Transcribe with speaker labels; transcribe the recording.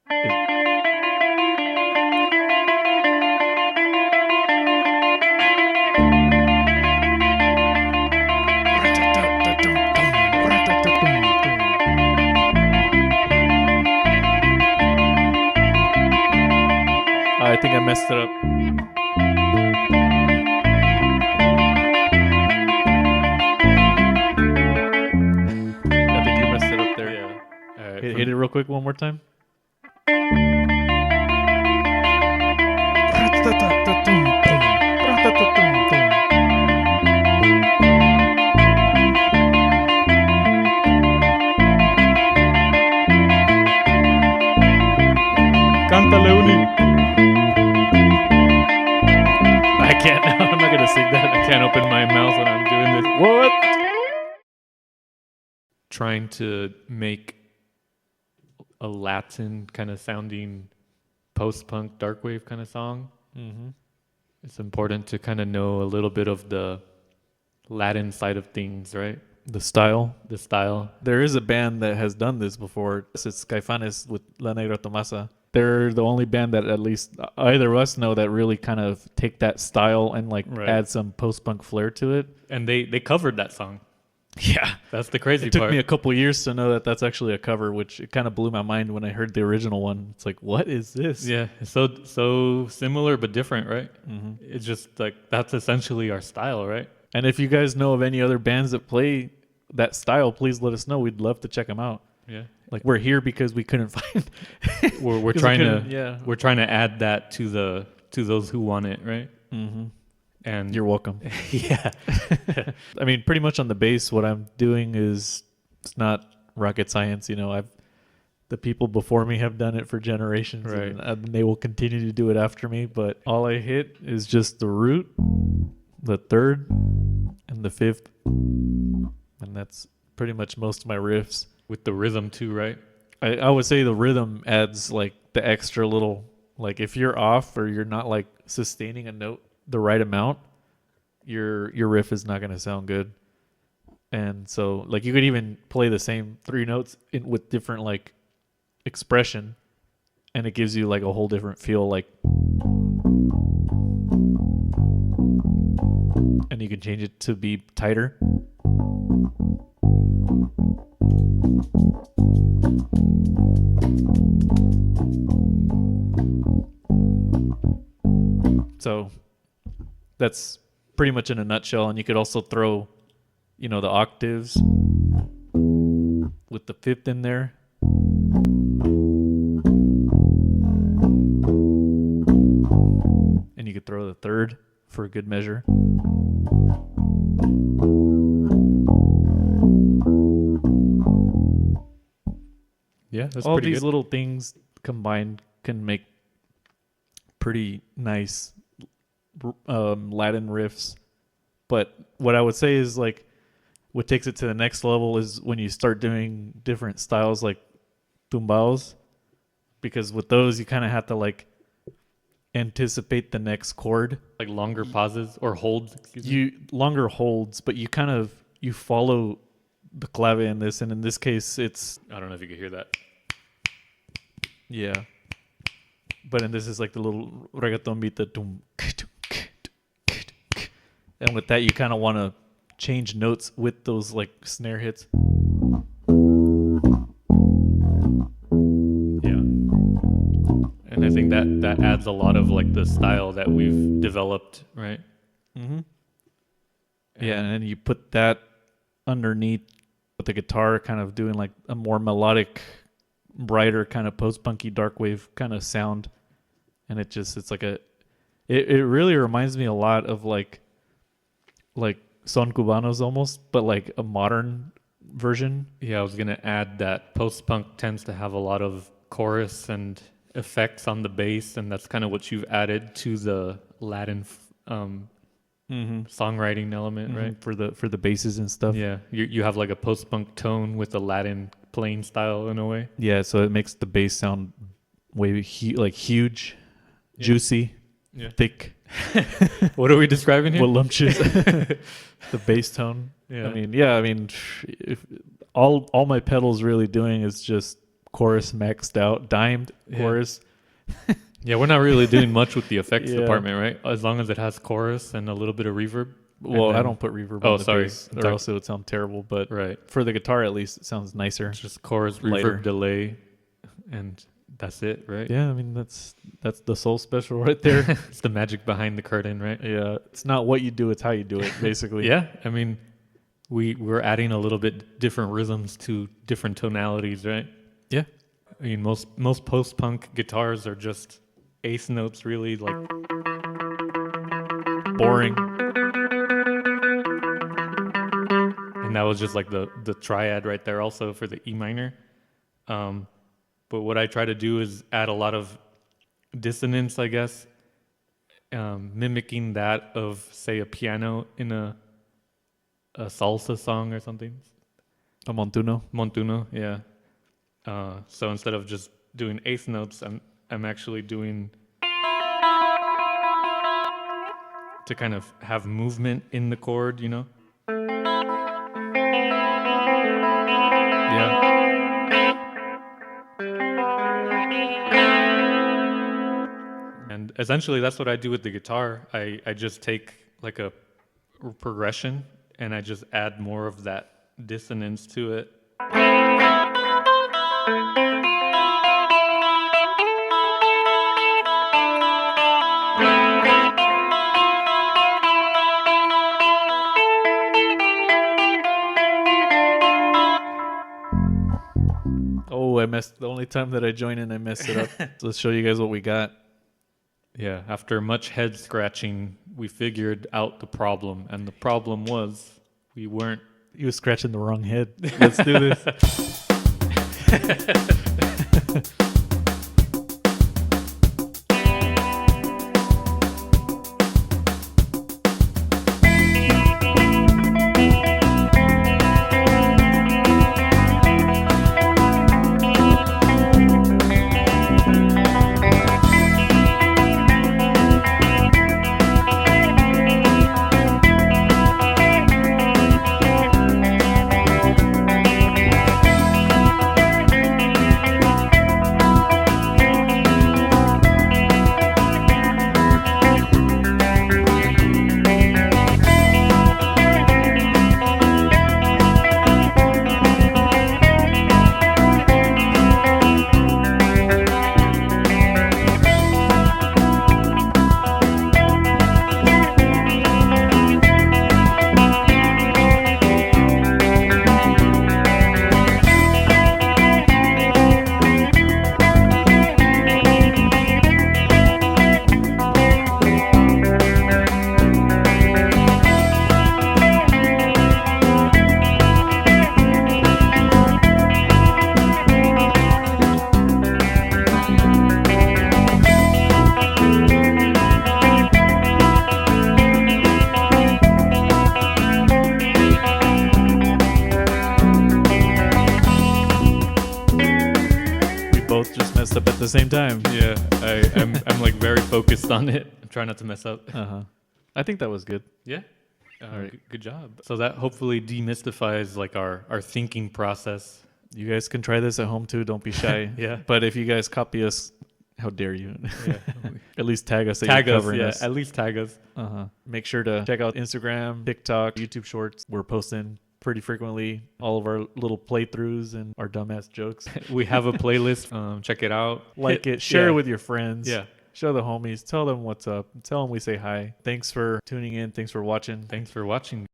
Speaker 1: I think I messed it up. I think you messed it up there.
Speaker 2: Yeah. All right.
Speaker 1: Hit it real quick one more time. Cántale, Uni. I can't. I'm not gonna sing that. I can't open my mouth when I'm doing this. What?
Speaker 2: Trying to make a Latin kind of sounding post-punk dark wave kind of song.
Speaker 1: Mm-hmm.
Speaker 2: It's important to kind of know a little bit of the Latin side of things, right?
Speaker 1: The style.
Speaker 2: The style.
Speaker 1: There is a band that has done this before. It's Caifanes with La Negra Tomasa. They're the only band that at least either of us know that really kind of take that style and like add some post-punk flair to it.
Speaker 2: And they covered that song.
Speaker 1: Yeah.
Speaker 2: That's the crazy
Speaker 1: It
Speaker 2: part.
Speaker 1: took me a couple years to know that that's actually a cover, which it kind of blew my mind when I heard the original one. It's like, what is this?
Speaker 2: Yeah, it's so similar but different, right?
Speaker 1: Mm-hmm.
Speaker 2: It's just like that's essentially our style, right?
Speaker 1: And if you guys know of any other bands that play that style, please let us know. We'd love to check them out.
Speaker 2: Yeah,
Speaker 1: like we're here because we couldn't find.
Speaker 2: we're trying to add that to those who want it, right?
Speaker 1: Mm-hmm.
Speaker 2: And
Speaker 1: you're welcome.
Speaker 2: Yeah.
Speaker 1: I mean, pretty much on the bass, what I'm doing is it's not rocket science. You know, the people before me have done it for generations,
Speaker 2: right?
Speaker 1: And they will continue to do it after me. But all I hit is just the root, the third, and the fifth, and that's pretty much most of my riffs.
Speaker 2: With the rhythm too, right?
Speaker 1: I would say the rhythm adds like the extra little, like if you're off or you're not like sustaining a note the right amount, your riff is not going to sound good. And so like you could even play the same three notes with different like expression, and it gives you like a whole different feel, like, and you can change it to be tighter. So that's pretty much in a nutshell. And you could also throw, you know, the octaves with the fifth in there. And you could throw the third for a good measure.
Speaker 2: Yeah, that's
Speaker 1: all
Speaker 2: pretty
Speaker 1: these
Speaker 2: good.
Speaker 1: little things combined can make pretty nice Latin riffs. But what I would say is like what takes it to the next level is when you start doing different styles like tumbaos, because with those you kind of have to like anticipate the next chord,
Speaker 2: like longer pauses or holds.
Speaker 1: Longer holds, but you kind of follow the clave in this, and in this case it's,
Speaker 2: I don't know if you could hear that.
Speaker 1: Yeah. But in this is like the little reggaeton beat, the and with that you kind of want to change notes with those like snare hits.
Speaker 2: Yeah. And I think that adds a lot of like the style that we've developed, right?
Speaker 1: Mm-hmm. Yeah, and then you put that underneath with the guitar kind of doing like a more melodic, brighter kind of post-punky dark wave kind of sound. And it's like it really reminds me a lot of like Son Cubanos almost, but like a modern version.
Speaker 2: Yeah, I was going to add that post-punk tends to have a lot of chorus and effects on the bass, and that's kind of what you've added to the Latin songwriting element, right?
Speaker 1: For the basses and stuff.
Speaker 2: Yeah, you have like a post-punk tone with a Latin playing style in a way.
Speaker 1: Yeah, so it makes the bass sound way huge, juicy, thick.
Speaker 2: What are we describing here?
Speaker 1: Voluptuous. The bass tone.
Speaker 2: Yeah.
Speaker 1: I mean, if all my pedals really doing is just chorus maxed out, dimed chorus.
Speaker 2: Yeah, we're not really doing much with the effects
Speaker 1: Yeah.
Speaker 2: department, right? As long as it has chorus and a little bit of reverb.
Speaker 1: Well,
Speaker 2: And
Speaker 1: I
Speaker 2: then-
Speaker 1: don't put reverb
Speaker 2: Oh,
Speaker 1: on the
Speaker 2: sorry.
Speaker 1: bass, or else it would sound terrible. But
Speaker 2: Right.
Speaker 1: for the guitar, at least, it sounds nicer.
Speaker 2: It's just chorus,
Speaker 1: Lighter.
Speaker 2: reverb, delay, and that's it, right?
Speaker 1: Yeah, I mean that's the soul special right there.
Speaker 2: It's the magic behind the curtain, right?
Speaker 1: Yeah, it's not what you do; it's how you do it, basically.
Speaker 2: Yeah, I mean, we're adding a little bit different rhythms to different tonalities, right?
Speaker 1: Yeah.
Speaker 2: I mean, most post-punk guitars are just eighth notes, really, like
Speaker 1: Boring.
Speaker 2: and that was just like the triad right there, also for the E minor. But what I try to do is add a lot of dissonance, I guess, mimicking that of, say, a piano in a salsa song or something.
Speaker 1: A Montuno.
Speaker 2: Montuno, yeah. So instead of just doing eighth notes, I'm actually doing to kind of have movement in the chord, you know?
Speaker 1: Yeah.
Speaker 2: And essentially that's what I do with the guitar. I just take like a progression and I just add more of that dissonance to it.
Speaker 1: Oh, I messed. The only time that I join in, I messed it up. So let's show you guys what we got.
Speaker 2: Yeah, after much head scratching, we figured out the problem. And the problem was we weren't.
Speaker 1: You was scratching the wrong head. Let's do this. Both just messed up at the same time.
Speaker 2: Yeah, I'm like very focused on it. I'm trying not to mess up.
Speaker 1: I think that was good.
Speaker 2: Yeah. All
Speaker 1: right.
Speaker 2: Good job. So that hopefully demystifies like our thinking process.
Speaker 1: You guys can try this at home too. Don't be shy.
Speaker 2: Yeah.
Speaker 1: But if you guys copy us, how dare you?
Speaker 2: Yeah.
Speaker 1: At least tag us that
Speaker 2: Tag
Speaker 1: you're
Speaker 2: us,
Speaker 1: covering
Speaker 2: yeah.
Speaker 1: us.
Speaker 2: At least tag us.
Speaker 1: Make sure to check out Instagram, TikTok, YouTube Shorts. We're posting pretty frequently all of our little playthroughs and our dumbass jokes.
Speaker 2: We have a playlist. Check it out.
Speaker 1: Like it, share
Speaker 2: yeah.
Speaker 1: it with your friends.
Speaker 2: Yeah.
Speaker 1: Show the homies. Tell them what's up. Tell them we say hi. Thanks for tuning in. Thanks for watching.
Speaker 2: Thanks for watching.